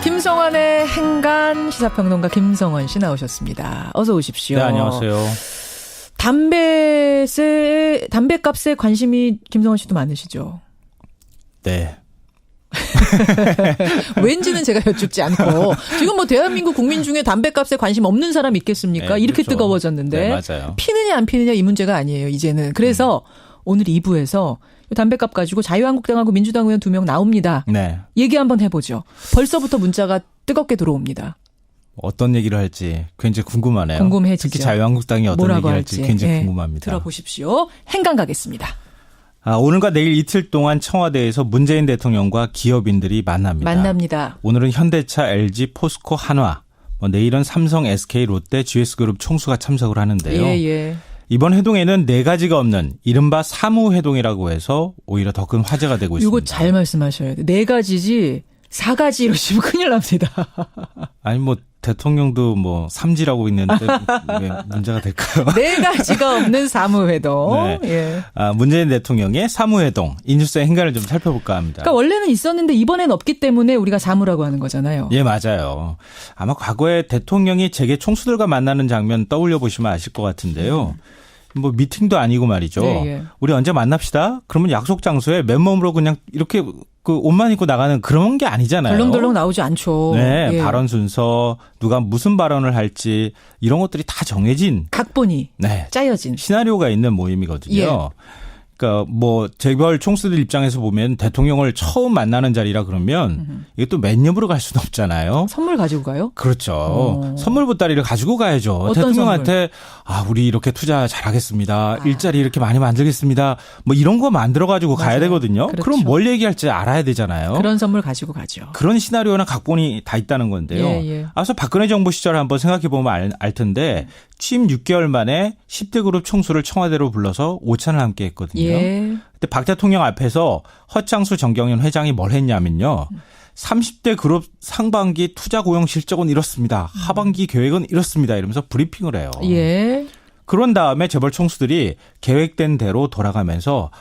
김성환의 행간 시사평론가 김성환 씨 나오셨습니다. 어서 오십시오. 네, 안녕하세요. 담배값에 관심이 김성환 씨도 많으시죠? 네. 왠지는 제가 여쭙지 않고 지금 뭐 대한민국 국민 중에 담배값에 관심 없는 사람 있겠습니까? 네, 이렇게 그렇죠. 뜨거워졌는데 네, 맞아요. 피느냐 안 피느냐 이 문제가 아니에요. 이제는. 그래서 오늘 2부에서 담배값 가지고 자유한국당하고 민주당 의원 2명 나옵니다. 네. 얘기 한번 해보죠. 벌써부터 문자가 뜨겁게 들어옵니다. 어떤 얘기를 할지 굉장히 궁금하네요. 궁금해지죠. 특히 자유한국당이 어떤 뭐라고 얘기를 할지 할지. 굉장히 네, 궁금합니다. 들어보십시오. 행간 가겠습니다. 오늘과 내일 이틀 동안 청와대에서 문재인 대통령과 기업인들이 만납니다. 오늘은 현대차, LG, 포스코, 한화, 내일은 삼성, SK, 롯데, GS그룹 총수가 참석을 하는데요. 예. 이번 회동에는 4가지가 없는 이른바 사무회동이라고 해서 오히려 더 큰 화제가 되고 있습니다. 이거 잘 말씀하셔야 돼요. 4가지지 4가지 이러시면 큰일 납니다. 아니 대통령도 3지라고 있는데 왜 문제가 될까요? 4가지가 없는 사무회동. 네. 예. 문재인 대통령의 사무회동 이 뉴스의 행간을 좀 살펴볼까 합니다. 그러니까 원래는 있었는데 이번엔 없기 때문에 우리가 사무라고 하는 거잖아요. 예, 맞아요. 아마 과거에 대통령이 재계 총수들과 만나는 장면 떠올려 보시면 아실 것 같은데요. 미팅도 아니고 말이죠. 예. 우리 언제 만납시다? 그러면 약속 장소에 맨몸으로 그냥 이렇게 옷만 입고 나가는 그런 게 아니잖아요. 덜렁덜렁 나오지 않죠. 네, 예. 발언 순서, 누가 무슨 발언을 할지 이런 것들이 다 정해진 각본이 짜여진 시나리오가 있는 모임이거든요. 예. 그러니까 재벌 총수들 입장에서 보면 대통령을 처음 만나는 자리라 그러면 이게 또 맨입으로 갈 수는 없잖아요. 선물 가지고 가요? 그렇죠. 선물 보따리를 가지고 가야죠. 어떤 대통령한테 우리 이렇게 투자 잘하겠습니다. 일자리 이렇게 많이 만들겠습니다. 이런 거 만들어 가지고 가야 되거든요. 그렇죠. 그럼 뭘 얘기할지 알아야 되잖아요. 그런 선물 가지고 가죠. 그런 시나리오나 각본이 다 있다는 건데요. 예. 앞서 박근혜 정부 시절 한번 생각해 보면 알 텐데 취임 6개월 만에 10대 그룹 총수를 청와대로 불러서 오찬을 함께 했거든요. 예. 그때 박 대통령 앞에서 허창수 정경련 회장이 뭘 했냐면요. 30대 그룹 상반기 투자 고용 실적은 이렇습니다. 하반기 계획은 이렇습니다. 이러면서 브리핑을 해요. 예. 그런 다음에 재벌 총수들이 계획된 대로 돌아가면서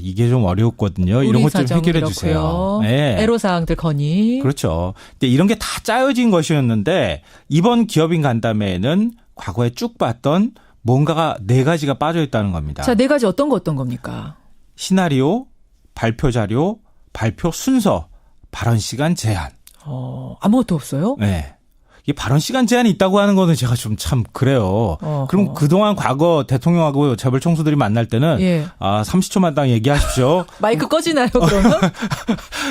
이게 좀 어려웠거든요. 이런 것 좀 해결해 주세요. 네. 애로사항들 건의. 그렇죠. 근데 이런 게 다 짜여진 것이었는데 이번 기업인 간담회에는 과거에 쭉 봤던 뭔가가 4가지가 빠져 있다는 겁니다. 자, 4가지 어떤 겁니까? 시나리오, 발표 자료, 발표 순서, 발언 시간 제한. 아무것도 없어요? 네. 이 발언 시간 제한이 있다고 하는 거는 제가 좀 참 그래요. 그럼 그동안 과거 대통령하고 재벌 총수들이 만날 때는 30초만 딱 얘기하십시오. 마이크 꺼지나요, 그러면?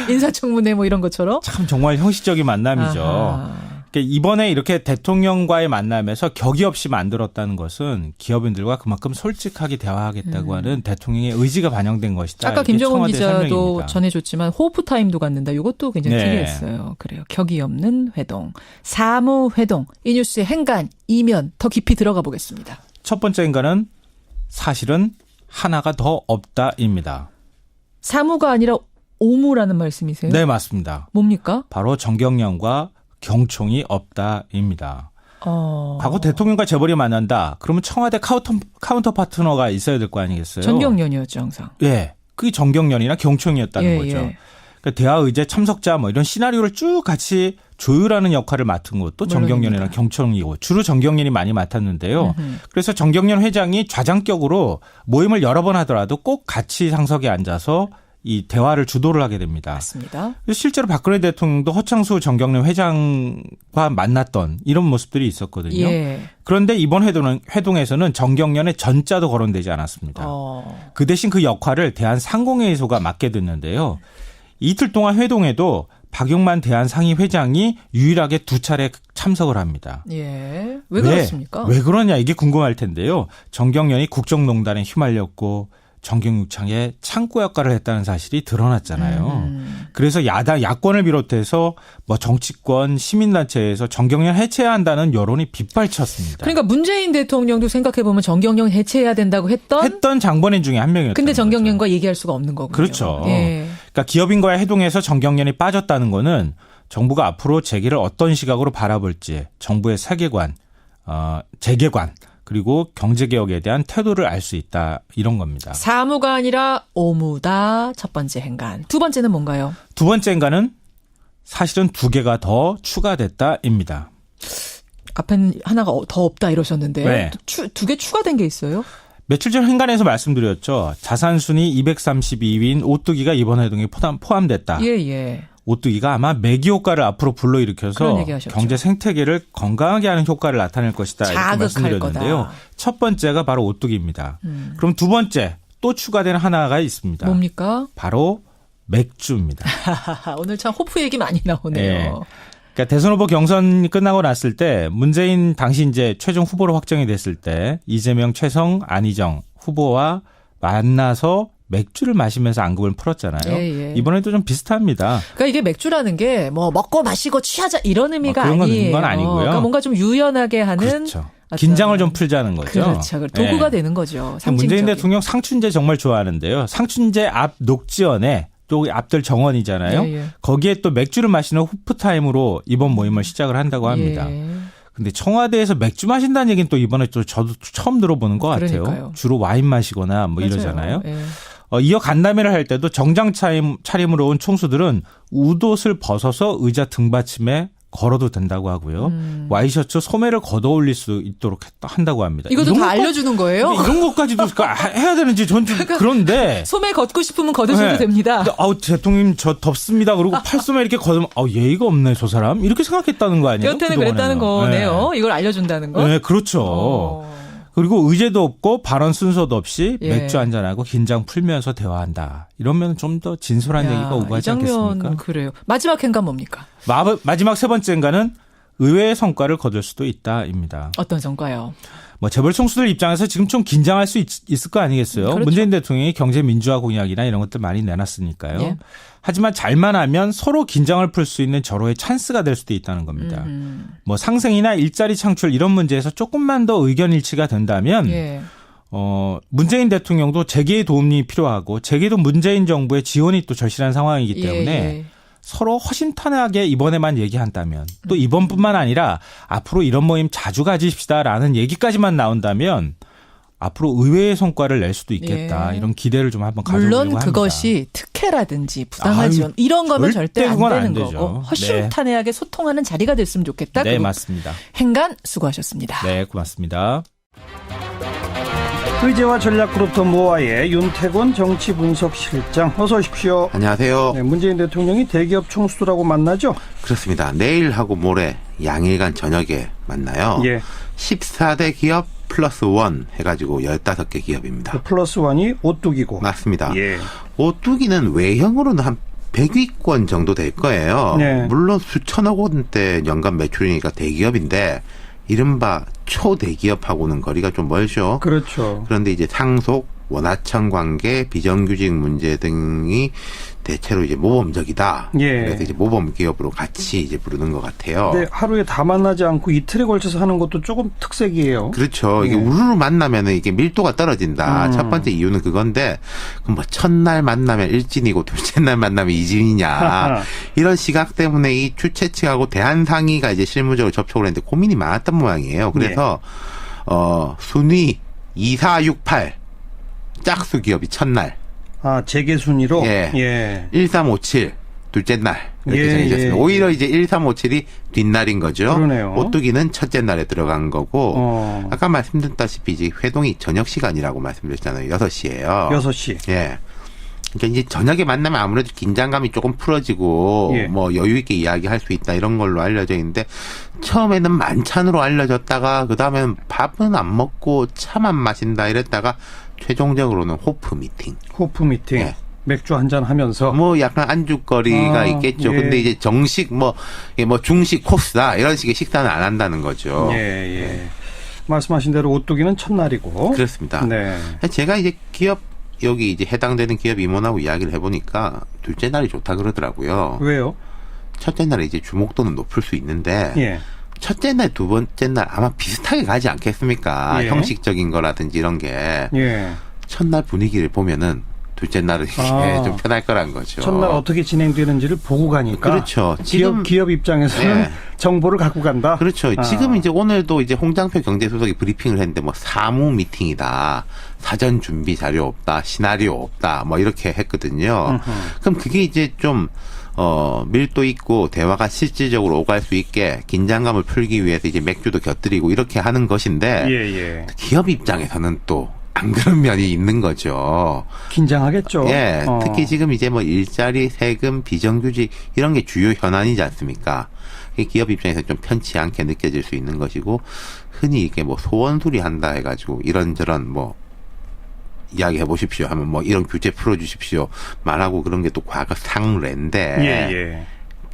인사청문회 이런 것처럼? 참 정말 형식적인 만남이죠. 아하. 그러니까 이번에 이렇게 대통령과의 만남에서 격이 없이 만들었다는 것은 기업인들과 그만큼 솔직하게 대화하겠다고 하는 대통령의 의지가 반영된 것이다. 아까 김정은 기자도 설명입니다. 전해줬지만 호프 타임도 갖는다. 이것도 굉장히 특이했어요. 그래요. 격이 없는 회동. 사무회동. 이 뉴스의 행간, 이면 더 깊이 들어가 보겠습니다. 첫 번째 행간은 사실은 하나가 더 없다입니다. 사무가 아니라 오무라는 말씀이세요? 네, 맞습니다. 뭡니까? 바로 정경련과 경총이 없다입니다. 과거 대통령과 재벌이 만난다. 그러면 청와대 카운터 파트너가 있어야 될 거 아니겠어요? 전경련이었죠, 항상. 예, 그게 정경련이나 경총이었다는 거죠. 그러니까 대화 의제 참석자 이런 시나리오를 쭉 같이 조율하는 역할을 맡은 것도 정경련이나 경총이고 주로 정경련이 많이 맡았는데요. 그래서 정경련 회장이 좌장격으로 모임을 여러 번 하더라도 꼭 같이 상석에 앉아서 이 대화를 주도를 하게 됩니다. 맞습니다. 실제로 박근혜 대통령도 허창수 정경련 회장과 만났던 이런 모습들이 있었거든요. 그런데 이번 회동에서는 정경련의 전자도 거론되지 않았습니다. 그 대신 그 역할을 대한상공회의소가 맡게 됐는데요. 이틀 동안 회동에도 박용만 대한상의회장이 유일하게 2차례 참석을 합니다. 왜 그렇습니까? 왜 그러냐 이게 궁금할 텐데요. 정경련이 국정농단에 휘말렸고 정경유착의 창구 역할을 했다는 사실이 드러났잖아요. 그래서 야권을 비롯해서 정치권, 시민단체에서 정경련 해체해야 한다는 여론이 빗발쳤습니다. 그러니까 문재인 대통령도 생각해보면 정경련 해체해야 된다고 했던 장본인 중에 한 명이었죠. 근데 정경련과 얘기할 수가 없는 거군요. 그렇죠. 그러니까 기업인과의 회동에서 정경련이 빠졌다는 거는 정부가 앞으로 재계를 어떤 시각으로 바라볼지 정부의 세계관, 재계관 그리고 경제개혁에 대한 태도를 알 수 있다 이런 겁니다. 사무가 아니라 오무다 첫 번째 행간. 두 번째는 뭔가요? 두 번째 행간은 사실은 2개가 더 추가됐다입니다. 앞엔 하나가 더 없다 이러셨는데 네. 2개 추가된 게 있어요? 며칠 전 행간에서 말씀드렸죠. 자산순위 232위인 오뚜기가 이번 회동에 포함됐다. 예. 오뚜기가 아마 매기 효과를 앞으로 불러일으켜서 경제 생태계를 건강하게 하는 효과를 나타낼 것이다. 이렇게 말씀드렸는데요. 거다. 첫 번째가 바로 오뚜기입니다. 그럼 두 번째 또 추가된 하나가 있습니다. 뭡니까? 바로 맥주입니다. 오늘 참 호프 얘기 많이 나오네요. 네. 그러니까 대선 후보 경선이 끝나고 났을 때 문재인 당시 이제 최종 후보로 확정이 됐을 때 이재명, 최성, 안희정 후보와 만나서 맥주를 마시면서 안급을 풀었잖아요. 예. 이번에도 좀 비슷합니다. 그러니까 이게 맥주라는 게 뭐 먹고 마시고 취하자 이런 의미가 그런 아니에요. 건 아니고요. 그러니까 뭔가 좀 유연하게 하는. 그렇죠. 긴장을 좀 풀자는 거죠. 그렇죠. 도구가 되는 거죠. 상징적인. 문재인 대통령 상춘제 정말 좋아하는데요. 상춘제 앞 녹지연에 또 앞들 정원이잖아요. 예. 거기에 또 맥주를 마시는 호프타임으로 이번 모임을 시작을 한다고 합니다. 근데 청와대에서 맥주 마신다는 얘기는 또 이번에 또 저도 처음 들어보는 것 같아요. 그러니까요. 주로 와인 마시거나 뭐 맞아요. 이러잖아요. 예. 이어 간담회를 할 때도 정장 차림으로 온 총수들은 웃옷을 벗어서 의자 등받침에 걸어도 된다고 하고요. 와이셔츠 소매를 걷어올릴 수 있도록 한다고 합니다. 이것도 다 알려주는 거예요? 이런 것까지도 해야 되는지 전 좀 그런데. 소매 걷고 싶으면 걷으셔도 됩니다. 근데, 대통령님 저 덥습니다. 그리고 팔소매 이렇게 걷으면 예의가 없네 저 사람. 이렇게 생각했다는 거 아니에요? 여태는 그랬다는 거네요. 이걸 알려준다는 거. 네, 그렇죠. 그리고 의제도 없고 발언 순서도 없이 맥주 한잔하고 긴장 풀면서 대화한다. 이러면 좀 더 진솔한 얘기가 오고 하지 않겠습니까? 그래요. 마지막 행간 뭡니까? 마지막 세 번째 행간은 의외의 성과를 거둘 수도 있다입니다. 어떤 성과요? 뭐 재벌 총수들 입장에서 지금 좀 긴장할 수 있을 거 아니겠어요? 그렇죠. 문재인 대통령이 경제 민주화 공약이나 이런 것들 많이 내놨으니까요. 예. 하지만 잘만 하면 서로 긴장을 풀 수 있는 절호의 찬스가 될 수도 있다는 겁니다. 뭐 상생이나 일자리 창출 이런 문제에서 조금만 더 의견 일치가 된다면 문재인 대통령도 재계의 도움이 필요하고 재계도 문재인 정부의 지원이 또 절실한 상황이기 때문에 서로 허심탄회하게 이번에만 얘기한다면 또 이번뿐만 아니라 앞으로 이런 모임 자주 가지십시다라는 얘기까지만 나온다면 앞으로 의외의 성과를 낼 수도 있겠다. 이런 기대를 좀 한번 가져보려고 합니다. 물론 그것이 특혜라든지 부당한 지원 이런 거면 절대 안 되는 거고 허심탄회하게 소통하는 자리가 됐으면 좋겠다. 네, 맞습니다. 행간 수고하셨습니다. 네, 고맙습니다. 의제와 전략그룹 모아의 윤태곤 정치분석실장 어서 오십시오. 안녕하세요. 네, 문재인 대통령이 대기업 총수들하고 만나죠? 그렇습니다. 내일하고 모레 양일간 저녁에 만나요. 14대 기업 플러스 원 해가지고 15개 기업입니다. 그 플러스 원이 오뚜기고. 맞습니다. 오뚜기는 외형으로는 한 100위권 정도 될 거예요. 물론 수천억 원대 연간 매출이니까 대기업인데 이른바 초대기업하고는 거리가 좀 멀죠. 그렇죠. 그런데 이제 상속, 원하청 관계, 비정규직 문제 등이 대체로 이제 모범적이다. 그래서 이제 모범 기업으로 같이 이제 부르는 것 같아요. 근데 하루에 다 만나지 않고 이틀에 걸쳐서 하는 것도 조금 특색이에요. 그렇죠. 이게 우르르 만나면은 이게 밀도가 떨어진다. 첫 번째 이유는 그건데, 그럼 뭐 첫날 만나면 일진이고 둘째 날 만나면 이진이냐. 이런 시각 때문에 이 주최 측하고 대한상의가 이제 실무적으로 접촉을 했는데 고민이 많았던 모양이에요. 그래서, 순위 2, 4, 6, 8. 짝수 기업이 첫날. 재계 순위로? 1357. 둘째 날. 이렇게 정해졌습니다. 오히려 이제 1357이 뒷날인 거죠. 그러네요. 오뚜기는 첫째 날에 들어간 거고, 아까 말씀드렸다시피 이제 회동이 저녁 시간이라고 말씀드렸잖아요. 6시예요. 6시. 그러니까 이제 저녁에 만나면 아무래도 긴장감이 조금 풀어지고, 뭐 여유있게 이야기할 수 있다 이런 걸로 알려져 있는데, 처음에는 만찬으로 알려졌다가, 그 다음에는 밥은 안 먹고 차만 마신다 이랬다가, 최종적으로는 호프 미팅. 맥주 한잔 하면서. 뭐 약간 안주거리가 있겠죠. 근데 이제 정식 뭐 중식 코스다 이런 식의 식사는 안 한다는 거죠. 말씀하신 대로 오뚜기는 첫날이고. 그렇습니다. 제가 이제 여기 이제 해당되는 기업 임원하고 이야기를 해보니까 둘째 날이 좋다 그러더라고요. 왜요? 첫째 날에 이제 주목도는 높을 수 있는데. 첫째 날, 두 번째 날 아마 비슷하게 가지 않겠습니까? 형식적인 거라든지 이런 게. 첫날 분위기를 보면은 둘째 날은 좀 편할 거란 거죠. 첫날 어떻게 진행되는지를 보고 가니까. 그렇죠. 기업 입장에서는 정보를 갖고 간다. 그렇죠. 지금 이제 오늘도 이제 홍장표 경제수석이 브리핑을 했는데 뭐 사무 미팅이다. 사전 준비 자료 없다. 시나리오 없다. 뭐 이렇게 했거든요. 그럼 그게 이제 좀 밀도 있고 대화가 실질적으로 오갈 수 있게 긴장감을 풀기 위해서 이제 맥주도 곁들이고 이렇게 하는 것인데 기업 입장에서는 또 안 그런 면이 있는 거죠. 긴장하겠죠. 예, 특히 지금 이제 뭐 일자리, 세금, 비정규직 이런 게 주요 현안이지 않습니까? 기업 입장에서 좀 편치 않게 느껴질 수 있는 것이고 흔히 이렇게 뭐 소원술이 한다 해가지고 이런저런 뭐 이야기해 보십시오 하면 뭐 이런 규제 풀어주십시오 말하고 그런 게 또 과거 상례인데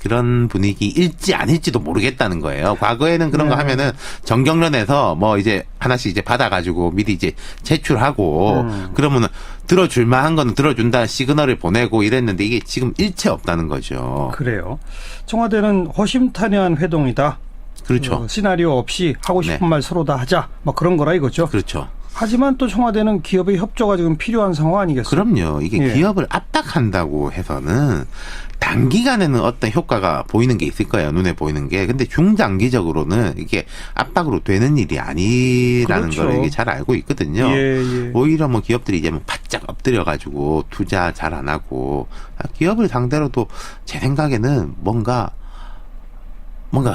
그런 분위기일지 아닐지도 모르겠다는 거예요. 과거에는 그런 거 하면은 정경련에서 뭐 이제 하나씩 이제 받아가지고 미리 이제 제출하고 그러면은 들어줄 만한 거는 들어준다는 시그널을 보내고 이랬는데 이게 지금 일체 없다는 거죠. 그래요. 청와대는 허심탄회한 회동이다. 그렇죠. 시나리오 없이 하고 싶은 말 서로 다 하자. 뭐 그런 거라 이거죠. 그렇죠. 하지만 또 청와대는 기업의 협조가 지금 필요한 상황 아니겠어요? 그럼요. 이게 기업을 압박한다고 해서는 단기간에는 어떤 효과가 보이는 게 있을 거예요. 눈에 보이는 게. 근데 중장기적으로는 이게 압박으로 되는 일이 아니라는 걸 이게 잘 알고 있거든요. 오히려 뭐 기업들이 이제 뭐 바짝 엎드려가지고 투자 잘 안 하고 기업을 상대로도 제 생각에는 뭔가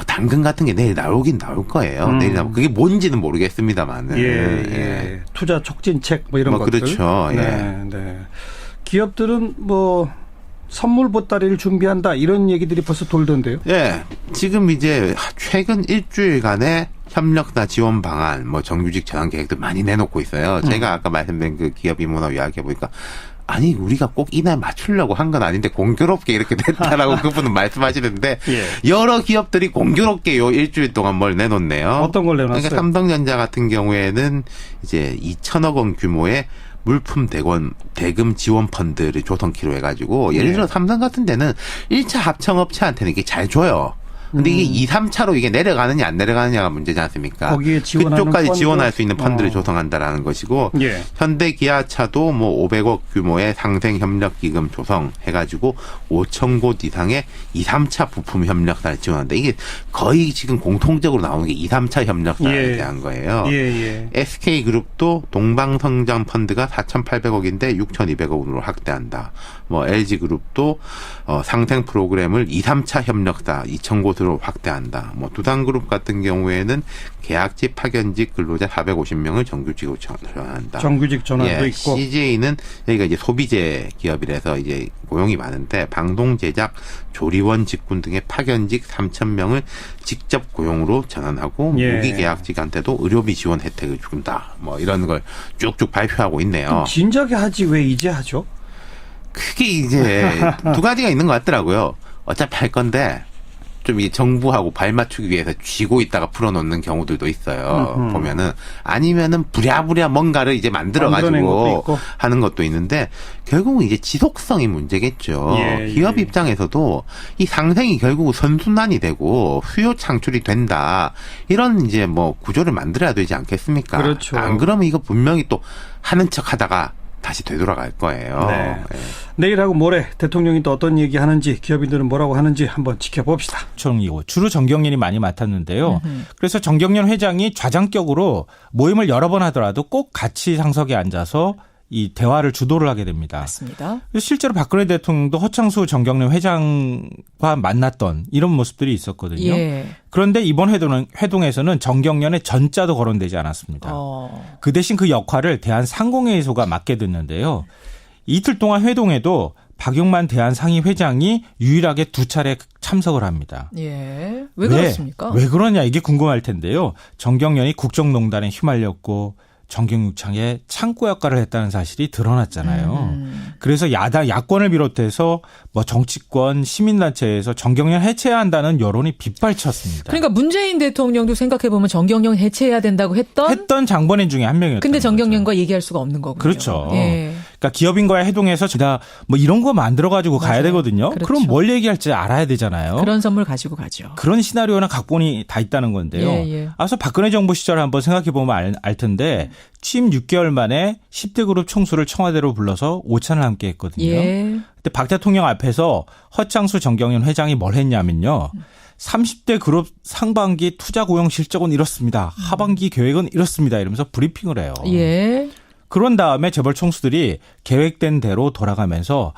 당근 같은 게 내일 나오긴 나올 거예요. 내일 나오고 그게 뭔지는 모르겠습니다만은. 투자 촉진책 뭐 이런 것들. 그렇죠. 기업들은 뭐 선물 보따리를 준비한다 이런 얘기들이 벌써 돌던데요. 예. 지금 이제 최근 일주일간의 협력사 지원 방안, 뭐 정규직 전환 계획도 많이 내놓고 있어요. 제가 아까 말씀드린 그 기업 임원하고 이야기해 보니까 아니 우리가 꼭 이날 맞추려고 한 건 아닌데 공교롭게 이렇게 됐다라고 그분은 말씀하시는데 여러 기업들이 공교롭게 요 일주일 동안 뭘 내놓네요. 어떤 걸 내놨어요? 그러니까 삼성전자 같은 경우에는 이제 2천억 원 규모의 물품 대금 지원 펀드를 조성키로 해가지고 예를 들어 삼성 같은 데는 1차 합청업체한테는 이게 잘 줘요. 근데 이게 2, 3차로 이게 내려가느냐 안 내려가느냐가 문제지 않습니까? 거기에 그쪽까지 펀드? 지원할 수 있는 펀드를 조성한다라는 것이고 현대 기아차도 뭐 500억 규모의 상생 협력 기금 조성해가지고 5천 곳 이상의 2, 3차 부품 협력사를 지원한다. 이게 거의 지금 공통적으로 나오는 게 2, 3차 협력사에 대한 거예요. SK 그룹도 동방성장 펀드가 4,800억인데 6,200억으로 확대한다. 뭐 LG 그룹도 상생 프로그램을 2, 3차 협력사 2,000곳 으로 확대한다. 뭐 두산그룹 같은 경우에는 계약직 파견직 근로자 450명을 정규직으로 전환한다. 정규직 전환도 있고. CJ는 여기가 이제 소비재 기업이라서 이제 고용이 많은데 방동 제작, 조리원 직군 등의 파견직 3,000명을 직접 고용으로 전환하고 무기 계약직한테도 의료비 지원 혜택을 준다. 뭐 이런 걸 쭉쭉 발표하고 있네요. 진작에 하지 왜 이제 하죠? 그게 이제 두 가지가 있는 것 같더라고요. 어차피 할 건데. 좀 이 정부하고 발맞추기 위해서 쥐고 있다가 풀어놓는 경우들도 있어요. 보면은 아니면은 부랴부랴 뭔가를 이제 만들어가지고 하는 것도 있는데 결국은 이제 지속성이 문제겠죠. 기업 입장에서도 이 상생이 결국 선순환이 되고 수요 창출이 된다. 이런 이제 뭐 구조를 만들어야 되지 않겠습니까? 그렇죠. 안 그러면 이거 분명히 또 하는 척하다가 다시 되돌아갈 거예요. 내일하고 모레 대통령이 또 어떤 얘기하는지 기업인들은 뭐라고 하는지 한번 지켜봅시다. 주로 정경련이 많이 맡았는데요. 그래서 정경련 회장이 좌장격으로 모임을 여러 번 하더라도 꼭 같이 상석에 앉아서 이 대화를 주도를 하게 됩니다. 맞습니다. 실제로 박근혜 대통령도 허창수 정경련 회장과 만났던 이런 모습들이 있었거든요. 그런데 이번 회동에서는 정경련의 전자도 거론되지 않았습니다. 그 대신 그 역할을 대한상공회의소가 맡게 됐는데요. 이틀 동안 회동에도 박용만 대한상의회장이 유일하게 2차례 참석을 합니다. 왜 그렇습니까? 왜 그러냐 이게 궁금할 텐데요. 정경련이 국정농단에 휘말렸고 정경유착의 창구 역할을 했다는 사실이 드러났잖아요. 그래서 야권을 비롯해서 뭐 정치권, 시민단체에서 정경련 해체해야 한다는 여론이 빗발쳤습니다. 그러니까 문재인 대통령도 생각해보면 정경련 해체해야 된다고 했던 장본인 중에 한 명이었죠. 근데 정경련과 얘기할 수가 없는 거군요. 그렇죠. 그러니까 기업인과의 회동에서 제가 뭐 이런 거 만들어가지고 가야 되거든요. 그렇죠. 그럼 뭘 얘기할지 알아야 되잖아요. 그런 선물 가지고 가죠. 그런 시나리오나 각본이 다 있다는 건데요. 앞서 박근혜 정부 시절을 한번 생각해보면 알 텐데 취임 6개월 만에 10대 그룹 총수를 청와대로 불러서 오찬을 함께 했거든요. 그때 박 대통령 앞에서 허창수 정경련 회장이 뭘 했냐면요. 30대 그룹 상반기 투자 고용 실적은 이렇습니다. 하반기 계획은 이렇습니다. 이러면서 브리핑을 해요. 그런 다음에 재벌 총수들이 계획된 대로 돌아가면서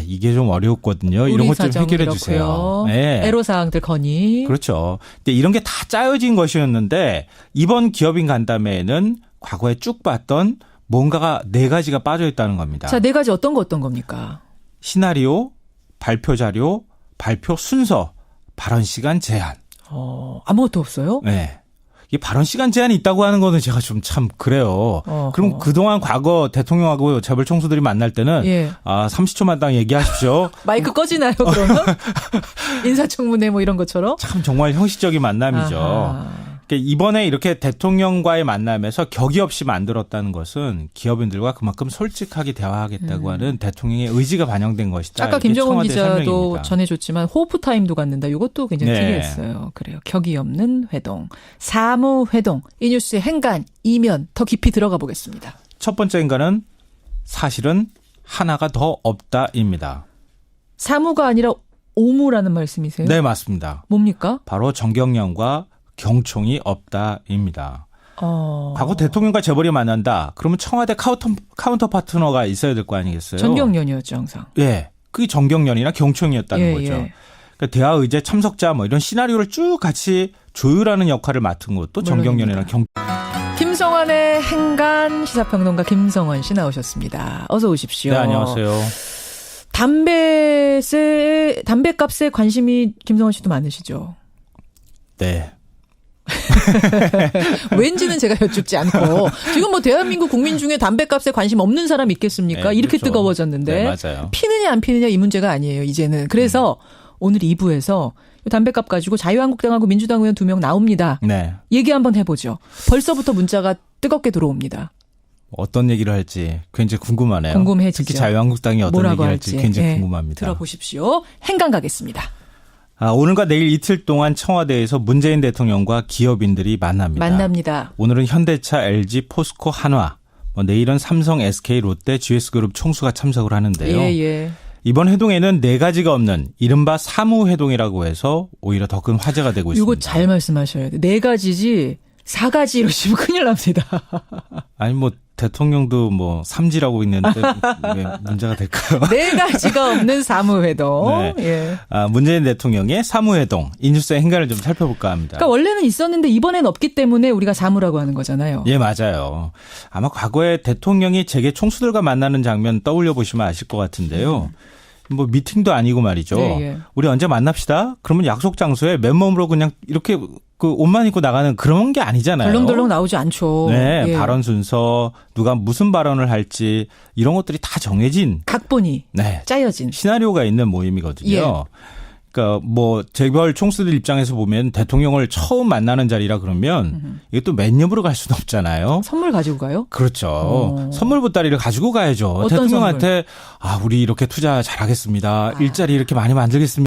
이게 좀 어려웠거든요. 이런 것 좀 해결해 주세요. 네. 애로사항들 건의. 그렇죠. 근데 이런 게 다 짜여진 것이었는데 이번 기업인 간담회에는 과거에 쭉 봤던 뭔가가 4가지가 빠져 있다는 겁니다. 자, 4가지 어떤 겁니까? 시나리오, 발표 자료, 발표 순서, 발언 시간 제한. 아무것도 없어요? 네. 이 발언 시간 제한이 있다고 하는 거는 제가 좀 참 그래요. 그럼 그동안 과거 대통령하고 재벌 총수들이 만날 때는 30초만 딱 얘기하십시오. 마이크 꺼지나요, 그러면? 인사청문회 뭐 이런 것처럼? 참 정말 형식적인 만남이죠. 아하. 이번에 이렇게 대통령과의 만남에서 격이 없이 만들었다는 것은 기업인들과 그만큼 솔직하게 대화하겠다고 하는 대통령의 의지가 반영된 것이다. 아까 김정은 기자도 설명입니다. 전해줬지만 호프 타임도 갖는다. 이것도 굉장히 특이했어요. 그래요. 격이 없는 회동. 사무회동. 이 뉴스의 행간, 이면 더 깊이 들어가 보겠습니다. 첫 번째 행간은 사실은 하나가 더 없다입니다. 사무가 아니라 오무라는 말씀이세요? 네, 맞습니다. 뭡니까? 바로 정경련과 경총이 없다입니다. 과거 대통령과 재벌이 만난다. 그러면 청와대 카운터 파트너가 있어야 될 거 아니겠어요? 전경련이었죠, 항상. 예, 그게 정경련이나 경총이었다는 거죠. 그러니까 대화 의제 참석자 뭐 이런 시나리오를 쭉 같이 조율하는 역할을 맡은 것도 정경련이나 경총. 김성환의 행간 시사평론가 김성환 씨 나오셨습니다. 어서 오십시오. 네, 안녕하세요. 담배값에 관심이 김성환 씨도 많으시죠? 네. 왠지는 제가 여쭙지 않고 지금 뭐 대한민국 국민 중에 담배값에 관심 없는 사람 있겠습니까? 네, 이렇게 그렇죠. 뜨거워졌는데 네, 맞아요. 피느냐 안 피느냐 이 문제가 아니에요. 이제는. 그래서 오늘 2부에서 담배값 가지고 자유한국당하고 민주당 의원 2명 나옵니다. 네. 얘기 한번 해보죠. 벌써부터 문자가 뜨겁게 들어옵니다. 어떤 얘기를 할지 굉장히 궁금하네요. 궁금해지죠. 특히 자유한국당이 어떤 얘기를 할지 굉장히 궁금합니다. 들어보십시오. 행간 가겠습니다. 오늘과 내일 이틀 동안 청와대에서 문재인 대통령과 기업인들이 만납니다. 오늘은 현대차, LG, 포스코, 한화, 내일은 삼성, SK, 롯데, GS그룹 총수가 참석을 하는데요. 이번 회동에는 4가지가 없는 이른바 사무회동이라고 해서 오히려 더 큰 화제가 되고 있습니다. 이거 잘 말씀하셔야 돼요. 4가지지 4가지 이러시면 큰일 납니다. 아니 대통령도 3지라고 있는데 왜 문제가 될까요? 4가지가 없는 사무회동. 네. 예. 문재인 대통령의 사무회동. 이 뉴스의 행간을 좀 살펴볼까 합니다. 그러니까 원래는 있었는데 이번엔 없기 때문에 우리가 사무라고 하는 거잖아요. 예, 맞아요. 아마 과거에 대통령이 재계 총수들과 만나는 장면 떠올려 보시면 아실 것 같은데요. 미팅도 아니고 말이죠. 네, 우리 언제 만납시다? 그러면 약속 장소에 맨몸으로 그냥 이렇게 옷만 입고 나가는 그런 게 아니잖아요. 덜렁덜렁 나오지 않죠. 네, 발언 순서, 누가 무슨 발언을 할지 이런 것들이 다 정해진 각본이 짜여진 시나리오가 있는 모임이거든요. 그러니까 재벌 총수들 입장에서 보면 대통령을 처음 만나는 자리라 그러면 이게 또 맨입으로 갈 수는 없잖아요. 선물 가지고 가요? 그렇죠. 선물 보따리를 가지고 가야죠. 어떤 대통령한테 우리 이렇게 투자 잘하겠습니다. 일자리 이렇게 많이 만들겠습니다.